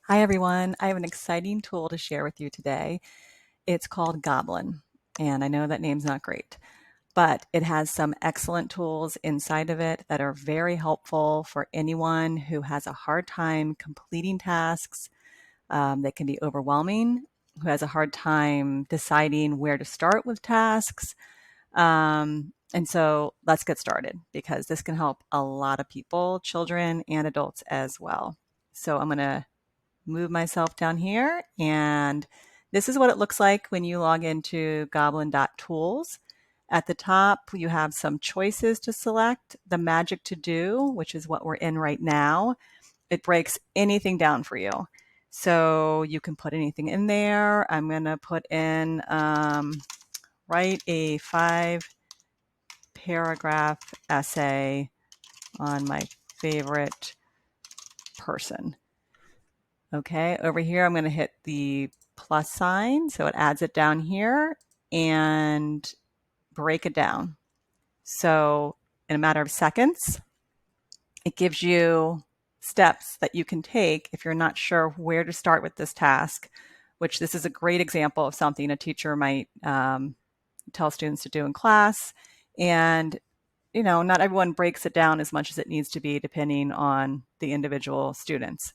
Hi everyone, I have an exciting tool to share with you today. It's called Goblin, and I know that name's not great, but it has some excellent tools inside of it that are very helpful for anyone who has a hard time completing tasks that can be overwhelming, who has a hard time deciding where to start with tasks. And so let's get started because this can help a lot of people, children and adults as well. So I'm going to move myself down here, and this is what it looks like when you log into Goblin Tools. At the top, you have some choices to select. The magic to do, which is what we're in right now, it breaks anything down for you. So you can put anything in there. I'm going to put in, write a 5-paragraph essay on my favorite person. Okay, over here, I'm going to hit the plus sign. So it adds it down here and break it down. So in a matter of seconds, it gives you steps that you can take if you're not sure where to start with this task, which this is a great example of something a teacher might tell students to do in class. And, not everyone breaks it down as much as it needs to be depending on the individual students.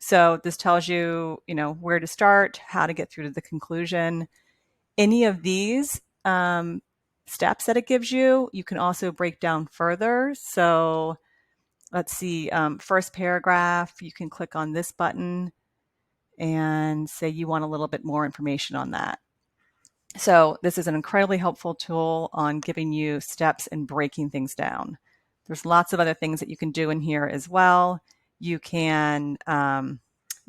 So this tells you, where to start, how to get through to the conclusion. Any of these steps that it gives you, you can also break down further. So let's see, first paragraph, you can click on this button and say you want a little bit more information on that. So this is an incredibly helpful tool on giving you steps and breaking things down. There's lots of other things that you can do in here as well. You can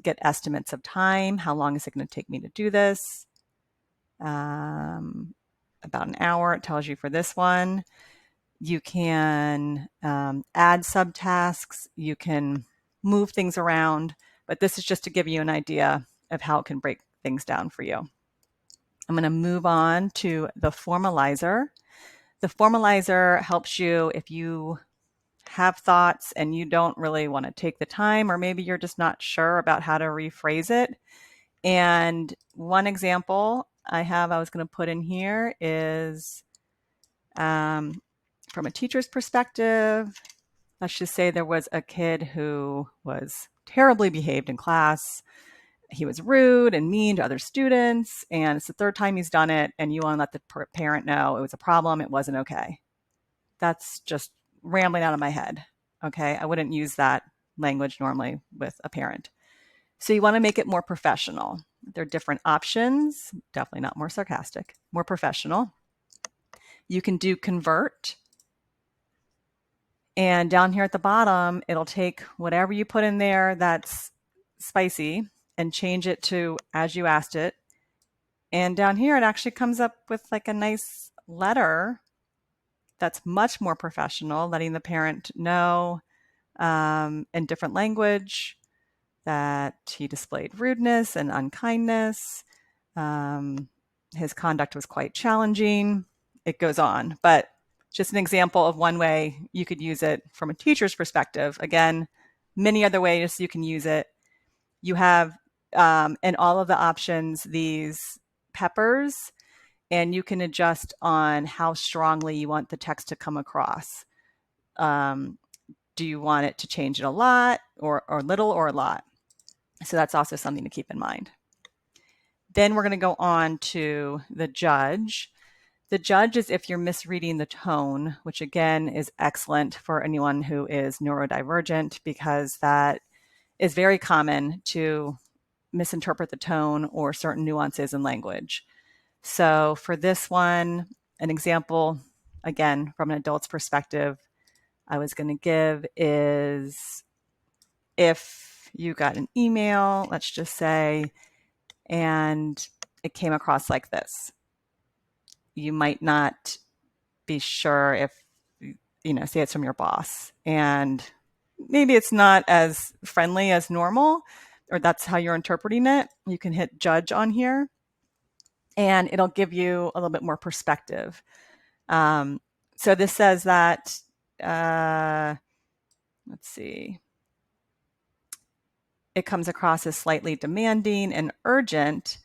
get estimates of time. How long is it going to take me to do this? About an hour, it tells you for this one. You can add subtasks. You can move things around, but this is just to give you an idea of how it can break things down for you. I'm going to move on to the Formalizer. The Formalizer helps you if you have thoughts and you don't really want to take the time, or maybe you're just not sure about how to rephrase it. And one example I was going to put in here is from a teacher's perspective. Let's just say there was a kid who was terribly behaved in class. He was rude and mean to other students, and it's the third time he's done it, and you want to let the parent know it was a problem, it wasn't okay. That's just rambling out of my head. Okay, I wouldn't use that language normally with a parent. So you want to make it more professional. There are different options, definitely not more sarcastic, more professional. You can do convert. And down here at the bottom, it'll take whatever you put in there that's spicy and change it to as you asked it. And down here, it actually comes up with like a nice letter that's much more professional, letting the parent know in different language that he displayed rudeness and unkindness. His conduct was quite challenging. It goes on, but just an example of one way you could use it from a teacher's perspective. Again, many other ways you can use it. You have in all of the options these peppers, and you can adjust on how strongly you want the text to come across. Do you want it to change it a lot or little or a lot? So that's also something to keep in mind. Then we're going to go on to the judge. The judge is if you're misreading the tone, which again is excellent for anyone who is neurodivergent because that is very common to misinterpret the tone or certain nuances in language. So for this one, an example, again, from an adult's perspective, I was going to give is if you got an email, let's just say, and it came across like this. You might not be sure if, say it's from your boss, and maybe it's not as friendly as normal, or that's how you're interpreting it. You can hit judge on here, and it'll give you a little bit more perspective. So this says that, let's see, it comes across as slightly demanding and urgent,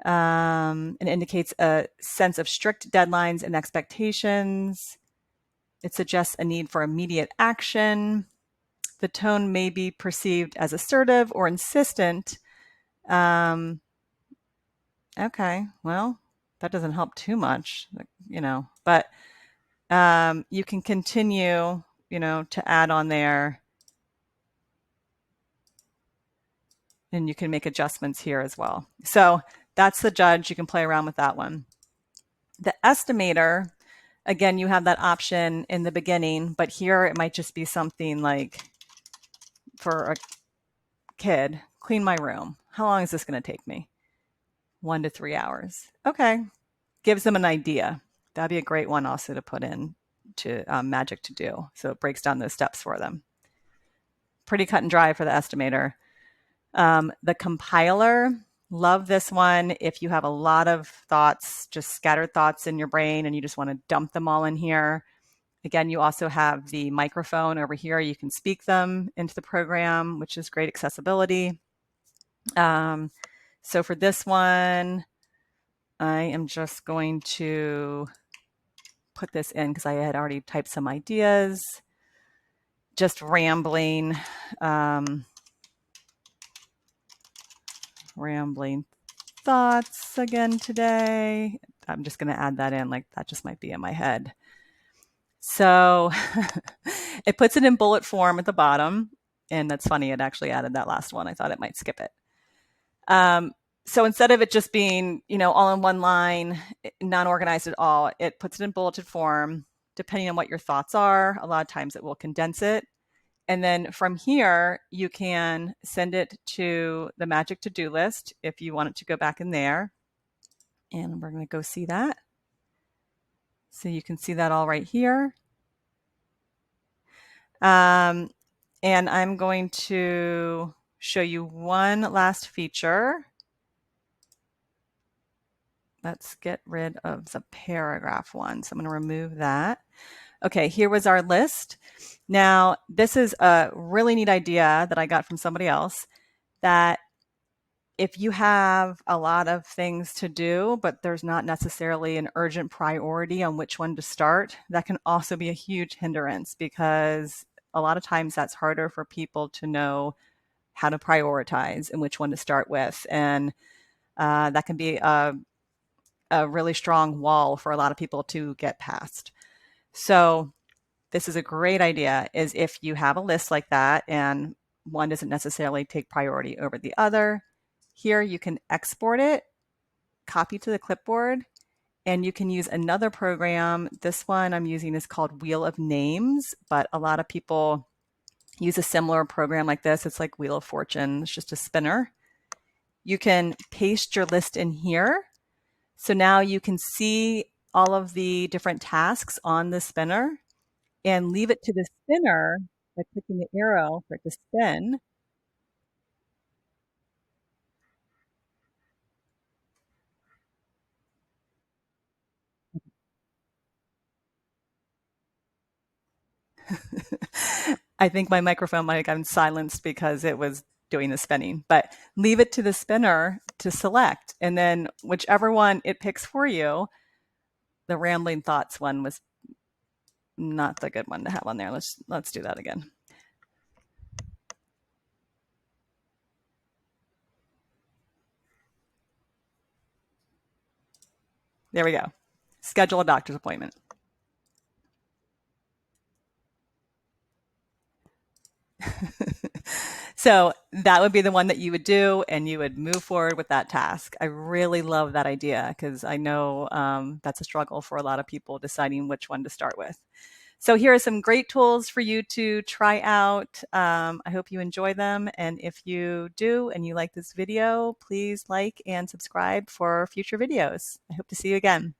and indicates a sense of strict deadlines and expectations. It suggests a need for immediate action. The tone may be perceived as assertive or insistent. Okay, well, that doesn't help too much, but you can continue, to add on there, and you can make adjustments here as well. So that's the judge. You can play around with that one. The estimator, again, you have that option in the beginning, but here it might just be something like, for a kid, clean my room. How long is this going to take me? 1 to 3 hours. Okay. Gives them an idea. That'd be a great one also to put in to Magic to Do. So it breaks down those steps for them. Pretty cut and dry for the estimator. The compiler, love this one. If you have a lot of thoughts, just scattered thoughts in your brain, and you just want to dump them all in here. Again, you also have the microphone over here. You can speak them into the program, which is great accessibility. So for this one, I am just going to put this in because I had already typed some ideas. Just rambling thoughts again today. I'm just going to add that in, like that just might be in my head. So it puts it in bullet form at the bottom. And that's funny, it actually added that last one. I thought it might skip it. So instead of it just being, all in one line, not organized at all, it puts it in bulleted form. Depending on what your thoughts are, a lot of times it will condense it. And then from here, you can send it to the Magic to-do list if you want it to go back in there. And we're going to go see that. So you can see that all right here. And I'm going to show you one last feature. Let's get rid of the paragraph one. So I'm going to remove that. Okay, here was our list. Now, this is a really neat idea that I got from somebody else, that if you have a lot of things to do, but there's not necessarily an urgent priority on which one to start, that can also be a huge hindrance, because a lot of times that's harder for people to know how to prioritize and which one to start with. And that can be a really strong wall for a lot of people to get past. So this is a great idea, is if you have a list like that and one doesn't necessarily take priority over the other, here you can export it, copy to the clipboard, and you can use another program. This one I'm using is called Wheel of Names, but a lot of people use a similar program like this. It's like Wheel of Fortune. It's just a spinner. You can paste your list in here. So now you can see all of the different tasks on the spinner, and leave it to the spinner by clicking the arrow for it to spin. I think my microphone might have gotten silenced because it was doing the spinning, but leave it to the spinner to select. And then whichever one it picks for you, the rambling thoughts one was not the good one to have on there. Let's do that again. There we go. Schedule a doctor's appointment. So that would be the one that you would do, and you would move forward with that task. I really love that idea, because I know that's a struggle for a lot of people deciding which one to start with. So here are some great tools for you to try out. I hope you enjoy them. And if you do and you like this video, please like and subscribe for future videos. I hope to see you again.